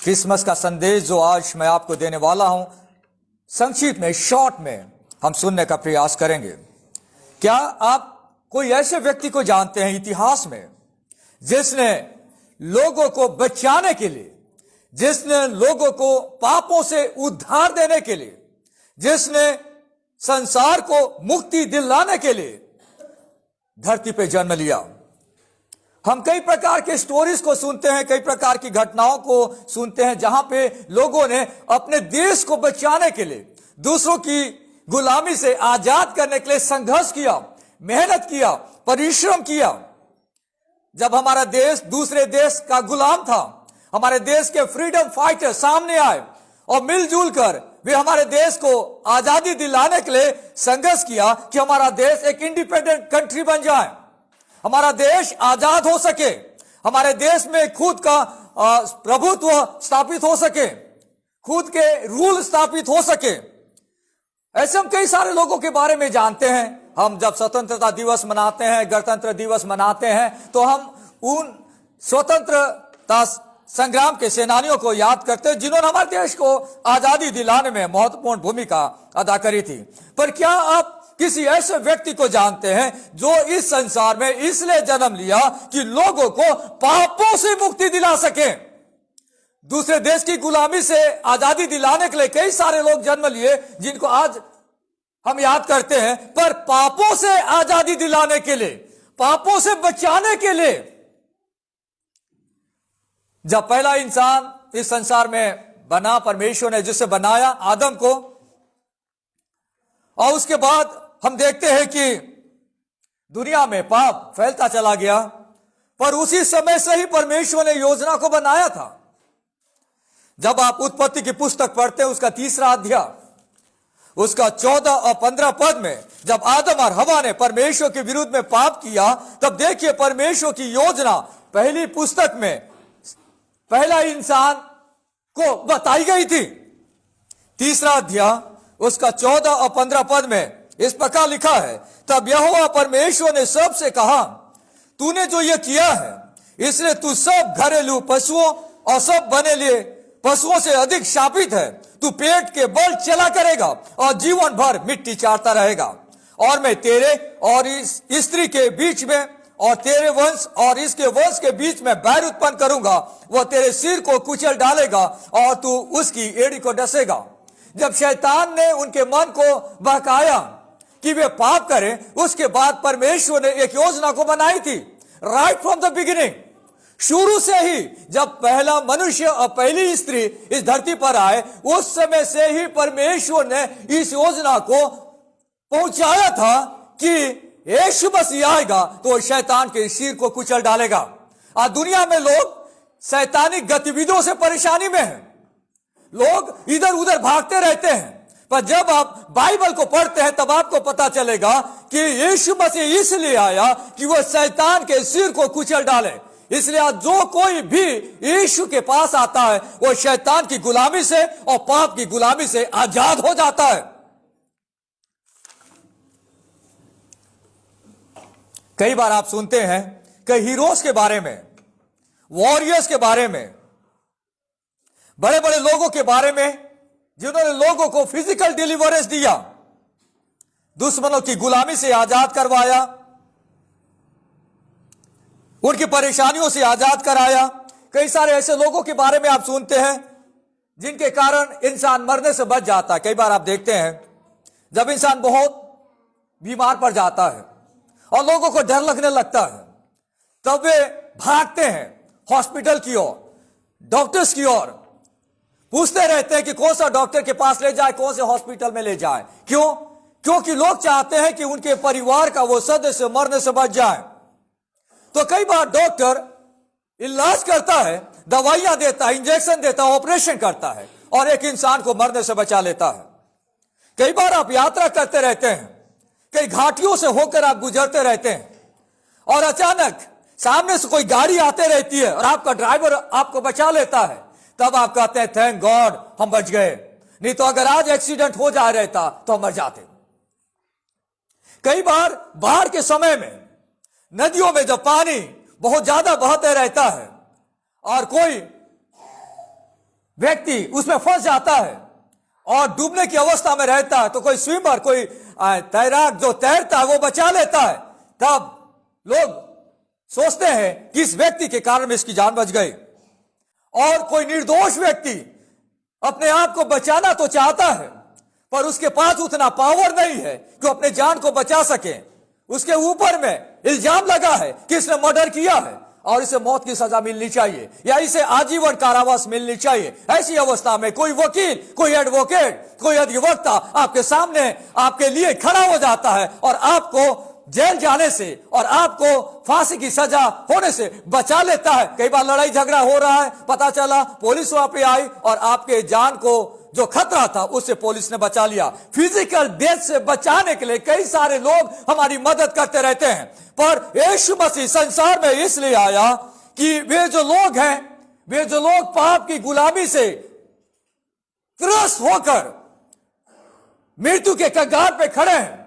Christmas का संदेश जो आज मैं आपको देने वाला हूं, संक्षिप्त में, शॉर्ट में हम सुनने का प्रयास करेंगे। क्या आप कोई ऐसे व्यक्ति को जानते हैं इतिहास में जिसने लोगों को बचाने के लिए, जिसने लोगों को पापों से उद्धार देने के लिए, जिसने संसार को मुक्ति दिलाने के लिए धरती पे जन्म लिया? हम कई प्रकार के स्टोरीज को सुनते हैं, कई प्रकार की घटनाओं को सुनते हैं जहां पे लोगों ने अपने देश को बचाने के लिए, दूसरों की गुलामी से आजाद करने के लिए संघर्ष किया, मेहनत किया, परिश्रम किया। जब हमारा देश दूसरे देश का गुलाम था, हमारे देश के फ्रीडम फाइटर सामने आए और मिलजुल कर वे हमारे देश को आजादी दिलाने के लिए संघर्ष किया कि हमारा देश एक इंडिपेंडेंट कंट्री बन जाए, हमारा देश आजाद हो सके, हमारे देश में खुद का प्रभुत्व स्थापित हो सके, खुद के रूल स्थापित हो सके। ऐसे हम कई सारे लोगों के बारे में जानते हैं। हम जब स्वतंत्रता दिवस मनाते हैं, गणतंत्र दिवस मनाते हैं, तो हम उन स्वतंत्रता संग्राम के सेनानियों को याद करते हैं जिन्होंने हमारे देश को आजादी दिलाने में महत्वपूर्ण भूमिका अदा करी थी। पर क्या आप किसी ऐसे व्यक्ति को जानते हैं जो इस संसार में इसलिए जन्म लिया कि लोगों को पापों से मुक्ति दिला सके? दूसरे देश की गुलामी से आजादी दिलाने के लिए कई सारे लोग जन्म लिए जिनको आज हम याद करते हैं, पर पापों से आजादी दिलाने के लिए, पापों से बचाने के लिए, जब पहला इंसान इस संसार में बना, परमेश्वर ने जिसे बनाया, आदम को, और उसके बाद हम देखते हैं कि दुनिया में पाप फैलता चला गया, पर उसी समय से ही परमेश्वर ने योजना को बनाया था। जब आप उत्पत्ति की पुस्तक पढ़ते हैं, उसका 3रा अध्याय, उसका 14 और 15 पद में, जब आदम और हवा ने परमेश्वर के विरुद्ध में पाप किया, तब देखिए परमेश्वर की योजना पहली पुस्तक में पहला इंसान को बताई गई थी। 3रा अध्याय, उसका 14 और 15 पद में इस प्रकार लिखा है, तब यहोवा परमेश्वर ने सबसे कहा, तूने जो ये किया है इसलिए तू सब घरेलू पशुओं और सब बने लिए पशुओं से अधिक शापित है। तू पेट के बल चला करेगा और जीवन भर मिट्टी चाटता रहेगा। और मैं तेरे और इस स्त्री के बीच में और तेरे वंश और इसके वंश के बीच में बैर उत्पन्न करूंगा। वह तेरे सिर को कुचल डालेगा और तू उसकी एड़ी को डसेगा। जब शैतान ने उनके मन को बहकाया कि वे पाप करें, उसके बाद परमेश्वर ने एक योजना को बनाई थी। राइट फ्रॉम द बिगिनिंग, शुरू से ही, जब पहला मनुष्य और पहली स्त्री इस धरती पर आए, उस समय से ही परमेश्वर ने इस योजना को पहुंचाया था कि यीशु मसीह आएगा तो शैतान के सिर को कुचल डालेगा। आज दुनिया में लोग शैतानिक गतिविधियों से परेशानी में हैं, लोग इधर उधर भागते रहते हैं, पर जब आप बाइबल को पढ़ते हैं तब आपको पता चलेगा कि यीशु मसीह इसलिए आया कि वह शैतान के सिर को कुचल डाले। इसलिए आज जो कोई भी यीशु के पास आता है वो शैतान की गुलामी से और पाप की गुलामी से आजाद हो जाता है। कई बार आप सुनते हैं कई हीरोज के बारे में, वॉरियर्स के बारे में, बड़े बड़े लोगों के बारे में जिन्होंने लोगों को फिजिकल डिलीवरेंस दिया, दुश्मनों की गुलामी से आजाद करवाया, उनकी परेशानियों से आजाद कराया। कई सारे ऐसे लोगों के बारे में आप सुनते हैं जिनके कारण इंसान मरने से बच जाता है। कई बार आप देखते हैं जब इंसान बहुत बीमार पड़ जाता है और लोगों को डर लगने लगता है, तब वे भागते हैं हॉस्पिटल की ओर, डॉक्टर्स की ओर, पूछते रहते हैं कि कौन सा डॉक्टर के पास ले जाए, कौन से हॉस्पिटल में ले जाए। क्यों? क्योंकि लोग चाहते हैं कि उनके परिवार का वो सदस्य मरने से बच जाए। तो कई बार डॉक्टर इलाज करता है, दवाइयां देता है, इंजेक्शन देता है, ऑपरेशन करता है और एक इंसान को मरने से बचा लेता है। कई बार आप यात्रा करते रहते हैं, कई घाटियों से होकर आप गुजरते रहते हैं और अचानक सामने से कोई गाड़ी आते रहती है और आपका ड्राइवर आपको बचा लेता है। तब आप कहते हैं थैंक गॉड हम बच गए, नहीं तो अगर आज एक्सीडेंट हो जा रहता तो हम मर जाते। कई बार बाढ़ के समय में नदियों में जब पानी बहुत ज्यादा बहते रहता है और कोई व्यक्ति उसमें फंस जाता है और डूबने की अवस्था में रहता है, तो कोई स्विमर, कोई तैराक जो तैरता है वो बचा लेता है, तब लोग सोचते हैं कि इस व्यक्ति के कारण इसकी जान बच गई। और कोई निर्दोष व्यक्ति अपने आप को बचाना तो चाहता है, पर उसके पास उतना पावर नहीं है कि अपने जान को बचा सके। उसके ऊपर में इल्जाम लगा है कि इसने मर्डर किया है और इसे मौत की सजा मिलनी चाहिए या इसे आजीवन कारावास मिलनी चाहिए। ऐसी अवस्था में कोई वकील, कोई एडवोकेट, कोई अधिवक्ता आपके सामने आपके लिए खड़ा हो जाता है और आपको जेल जाने से और आपको फांसी की सजा होने से बचा लेता है। कई बार लड़ाई झगड़ा हो रहा है, पता चला पुलिस वहां पे आई और आपके जान को जो खतरा था उससे पुलिस ने बचा लिया। फिजिकल डेथ से बचाने के लिए कई सारे लोग हमारी मदद करते रहते हैं, पर यीशु मसीह संसार में इसलिए आया कि वे जो लोग हैं, वे जो लोग पाप की गुलामी से त्रस्त होकर मृत्यु के कगार पे खड़े हैं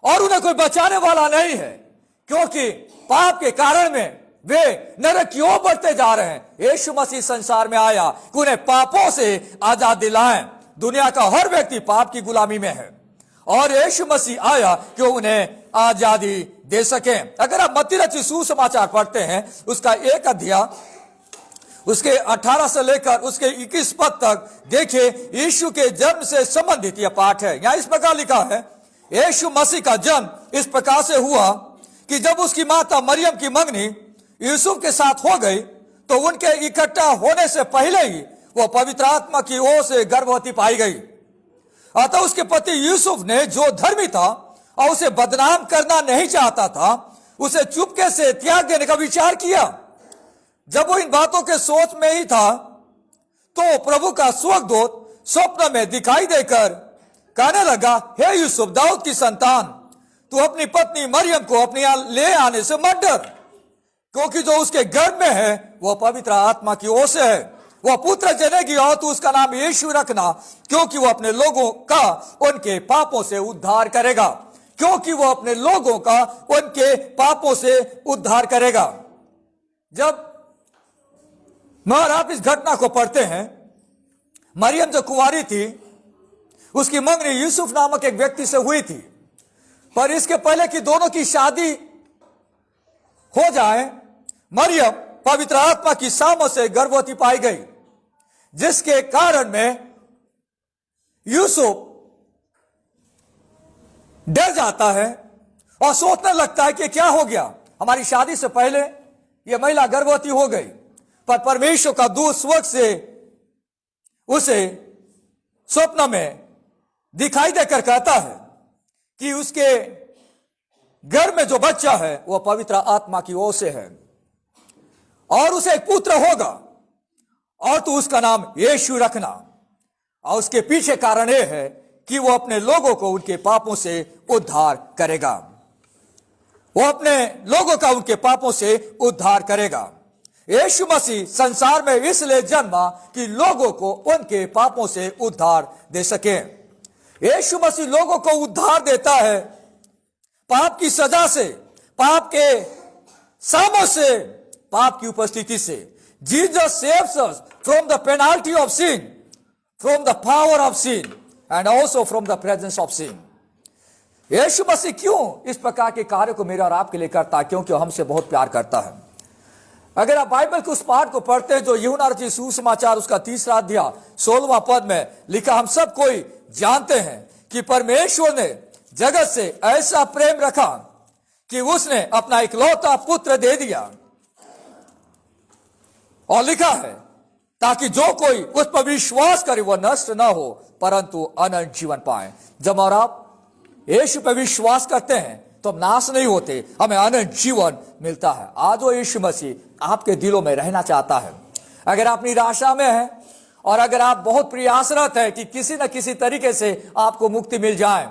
और उन्हें कोई बचाने वाला नहीं है, क्योंकि पाप के कारण में वे नरक की ओर बढ़ते जा रहे हैं। यीशु मसीह संसार में आया कि उन्हें पापों से आजाद दिलाएं। दुनिया का हर व्यक्ति पाप की गुलामी में है और यीशु मसीह आया कि उन्हें आजादी दे सके। अगर आप मत्ती रचित सुसमाचार पढ़ते हैं, उसका 1 अध्याय उसके 18 से लेकर उसके 21 पद तक देखिए, यीशु के जन्म से संबंधित यह पाठ है। यहां इस प्रकार लिखा है, यीशु मसीह का जन्म इस प्रकार से हुआ कि जब उसकी माता मरियम की मंगनी यूसुफ के साथ हो गई, तो उनके इकट्ठा होने से पहले ही वह पवित्र आत्मा की ओर से गर्भवती पाई गई। अतः उसके पति यूसुफ ने, जो धर्मी था और उसे बदनाम करना नहीं चाहता था, उसे चुपके से त्याग देने का विचार किया। जब वो इन बातों के सोच में ही था, तो प्रभु का स्वर्गदूत स्वप्न में दिखाई देकर कहने लगा, हे यूसुफ, दाऊद की संतान, तू अपनी पत्नी मरियम को अपने यहां ले आने से मत डर, क्योंकि जो उसके गर्भ में है वह पवित्र आत्मा की ओर से है। वह पुत्र जनेगी और तू उसका नाम यीशु रखना, क्योंकि वह अपने लोगों का उनके पापों से उद्धार करेगा। क्योंकि वह अपने लोगों का उनके पापों से उद्धार करेगा। जब मगर आप इस घटना को पढ़ते हैं, मरियम जो कुंवारी थी, उसकी मंगनी यूसुफ नामक एक व्यक्ति से हुई थी, पर इसके पहले कि दोनों की शादी हो जाए, मरियम पवित्र आत्मा की सामों से गर्भवती पाई गई, जिसके कारण में यूसुफ डर जाता है और सोचने लगता है कि क्या हो गया, हमारी शादी से पहले यह महिला गर्भवती हो गई। पर परमेश्वर का दूत स्वर्ग से उसे स्वप्न में दिखाई देकर कहता है कि उसके घर में जो बच्चा है वह पवित्र आत्मा की ओर से है और उसे एक पुत्र होगा और तू उसका नाम यीशु रखना। और उसके पीछे कारण यह है कि वह अपने लोगों को उनके पापों से उद्धार करेगा। वह अपने लोगों का उनके पापों से उद्धार करेगा। यीशु मसीह संसार में इसलिए जन्मा कि लोगों को उनके पापों से उद्धार दे सके। यीशु मसीह लोगों को उद्धार देता है पाप की सजा से, पाप के सामों से, पाप की उपस्थिति से। Jesus saves us from the penalty of sin, from the power of sin and also from the presence of sin. यीशु मसीह क्यों इस प्रकार के कार्य को मेरे और आपके लिए करता है? क्योंकि हमसे बहुत प्यार करता है। अगर आप बाइबल के उस पाठ को पढ़ते हैं जो यूहन्ना रचित सुसमाचार उसका 3 अध्याय 16वां पद में लिखा, हम सब कोई जानते हैं कि परमेश्वर ने जगत से ऐसा प्रेम रखा कि उसने अपना इकलौता पुत्र दे दिया। और लिखा है ताकि जो कोई उस पर विश्वास करे वह नष्ट ना हो परंतु अनंत जीवन पाए। जब और आप यीशु पर विश्वास करते हैं तो हम नाश नहीं होते, हमें अनंत जीवन मिलता है। आज वो यीशु मसीह आपके दिलों में रहना चाहता है। अगर आप निराशा में हैं और अगर आप बहुत प्रयासरत है कि किसी न किसी तरीके से आपको मुक्ति मिल जाए,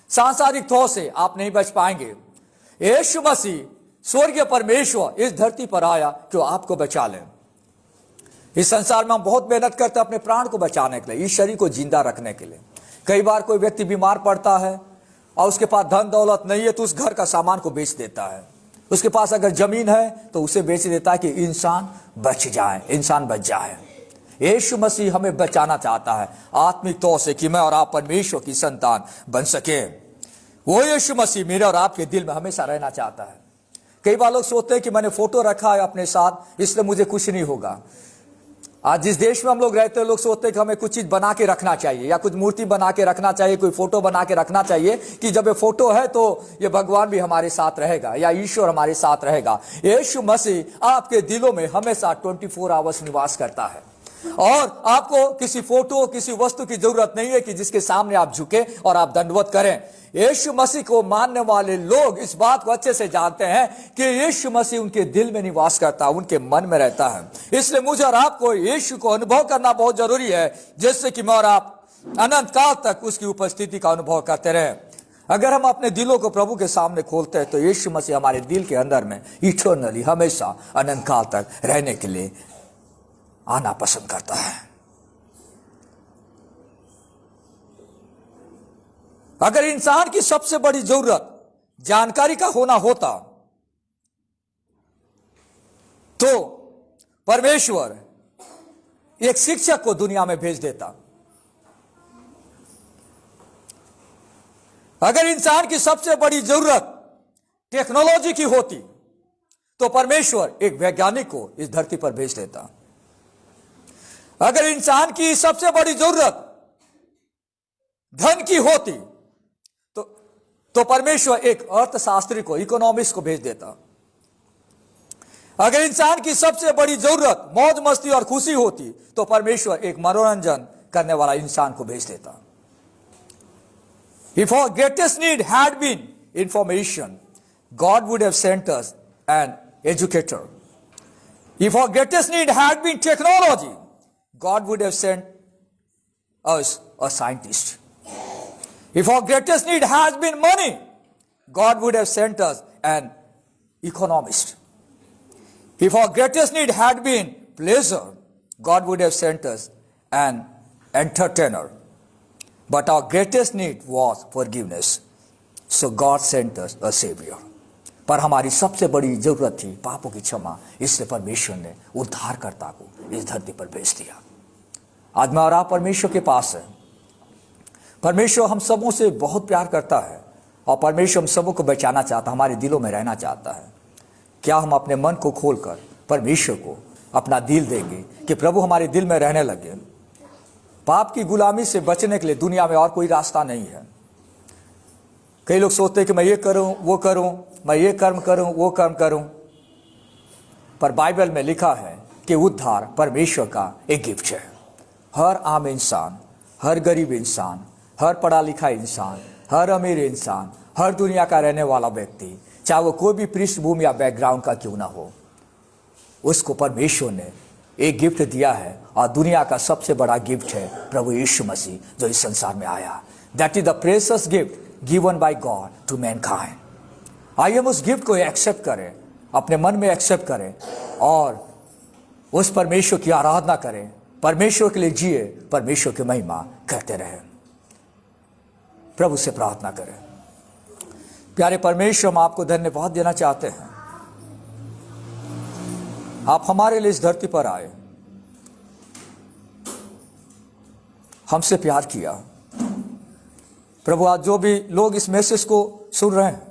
सांसारिक तौर से आप नहीं बच पाएंगे। यीशु मसीह स्वर्गीय परमेश्वर इस धरती पर आया कि वो आपको बचा ले। इस संसार में हम बहुत मेहनत करते हैं अपने प्राण को बचाने के लिए, इस शरीर को जिंदा रखने के लिए। कई बार कोई व्यक्ति बीमार पड़ता है और उसके पास धन दौलत नहीं है तो उस घर का सामान को बेच देता है। उसके पास अगर जमीन है तो उसे बेच देता है कि इंसान बच जाए, इंसान बच जाए। यीशु मसीह हमें बचाना चाहता है आत्मिक तौर से कि मैं और आप परमेश्वर की संतान बन सके। वो यीशु मसीह मेरे और आपके दिल में हमेशा रहना चाहता है। कई बार लोग सोचते हैं कि मैंने फोटो रखा है अपने साथ इसलिए मुझे कुछ नहीं होगा। आज जिस देश में हम लोग रहते हैं लोग सोचते हैं कि हमें कुछ चीज बना के रखना चाहिए या कुछ मूर्ति बना के रखना चाहिए, कोई फोटो बना के रखना चाहिए कि जब ये फोटो है तो ये भगवान भी हमारे साथ रहेगा या ईश्वर हमारे साथ रहेगा। यीशु मसीह आपके दिलों में हमेशा 24 आवर्स निवास करता है और आपको किसी फोटो किसी वस्तु की जरूरत नहीं है कि जिसके सामने आप झुके और आप दंडवत करें। यीशु मसीह को मानने वाले लोग इस बात को अच्छे से जानते हैं कि यीशु मसीह उनके दिल में निवास करता है, उनके मन में रहता है। इसलिए मुझे और आपको यीशु को अनुभव करना बहुत जरूरी है जिससे कि मैं और आप अनंत काल तक उसकी उपस्थिति का अनुभव करते रहें। अगर हम अपने दिलों को प्रभु के सामने खोलते हैं तो यीशु मसीह हमारे दिल के अंदर में इटर्नली हमेशा अनंत काल तक रहने के लिए आना पसंद करता है। अगर इंसान की सबसे बड़ी जरूरत जानकारी का होना होता तो परमेश्वर एक शिक्षक को दुनिया में भेज देता। अगर इंसान की सबसे बड़ी जरूरत टेक्नोलॉजी की होती तो परमेश्वर एक वैज्ञानिक को इस धरती पर भेज देता। अगर इंसान की सबसे बड़ी जरूरत धन की होती तो परमेश्वर एक अर्थशास्त्री को इकोनॉमिक्स को भेज देता। अगर इंसान की सबसे बड़ी जरूरत मौज मस्ती और खुशी होती तो परमेश्वर एक मनोरंजन करने वाला इंसान को भेज देता। If our greatest need had been information, God would have sent us an educator. If our greatest need had been technology, God would have sent us a scientist. If our greatest need has been money, God would have sent us an economist. If our greatest need had been pleasure, God would have sent us an entertainer. But our greatest need was forgiveness. So God sent us a savior. पर हमारी सबसे बड़ी जरूरत थी पापों की क्षमा, इसलिए परमेश्वर ने उद्धारकर्ता को इस धरती पर भेज दिया। आज मैं और आप परमेश्वर के पास है। परमेश्वर हम सबों से बहुत प्यार करता है और परमेश्वर हम सबों को बचाना चाहता है, हमारे दिलों में रहना चाहता है। क्या हम अपने मन को खोलकर परमेश्वर को अपना दिल देंगे कि प्रभु हमारे दिल में रहने लगे। पाप की गुलामी से बचने के लिए दुनिया में और कोई रास्ता नहीं है। कई लोग सोचते हैं कि मैं ये करूं वो करूं, मैं ये कर्म करूं वो कर्म करूं, पर बाइबल में लिखा है कि उद्धार परमेश्वर का एक गिफ्ट है। हर आम इंसान, हर गरीब इंसान, हर पढ़ा लिखा इंसान, हर अमीर इंसान, हर दुनिया का रहने वाला व्यक्ति, चाहे वो कोई भी पृष्ठभूमि या बैकग्राउंड का क्यों ना हो, उसको परमेश्वर ने एक गिफ्ट दिया है और दुनिया का सबसे बड़ा गिफ्ट है प्रभु यीशु मसीह जो इस संसार में आया। That is the precious gift given by God to mankind. आइए हम उस गिफ्ट को एक्सेप्ट करें, अपने मन में एक्सेप्ट करें और उस परमेश्वर की आराधना करें, परमेश्वर के लिए जिए, परमेश्वर की महिमा करते रहें। प्रभु से प्रार्थना करें। प्यारे परमेश्वर, हम आपको धन्यवाद देना चाहते हैं। आप हमारे लिए इस धरती पर आए, हमसे प्यार किया। प्रभु आज जो भी लोग इस मैसेज को सुन रहे हैं,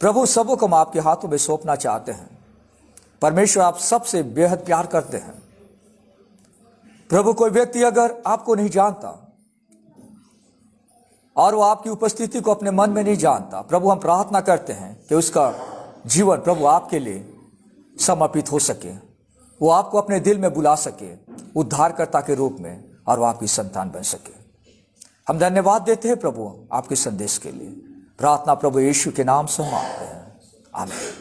प्रभु सबों को हम आपके हाथों में सौंपना चाहते हैं। परमेश्वर आप सबसे बेहद प्यार करते हैं। प्रभु कोई व्यक्ति अगर आपको नहीं जानता और वो आपकी उपस्थिति को अपने मन में नहीं जानता, प्रभु हम प्रार्थना करते हैं कि उसका जीवन प्रभु आपके लिए समर्पित हो सके, वो आपको अपने दिल में बुला सके उद्धारकर्ता के रूप में और वो आपकी संतान बन सके। हम धन्यवाद देते हैं प्रभु आपके संदेश के लिए। प्रार्थना प्रभु यीशु के नाम से मांगते हैं, आमीन।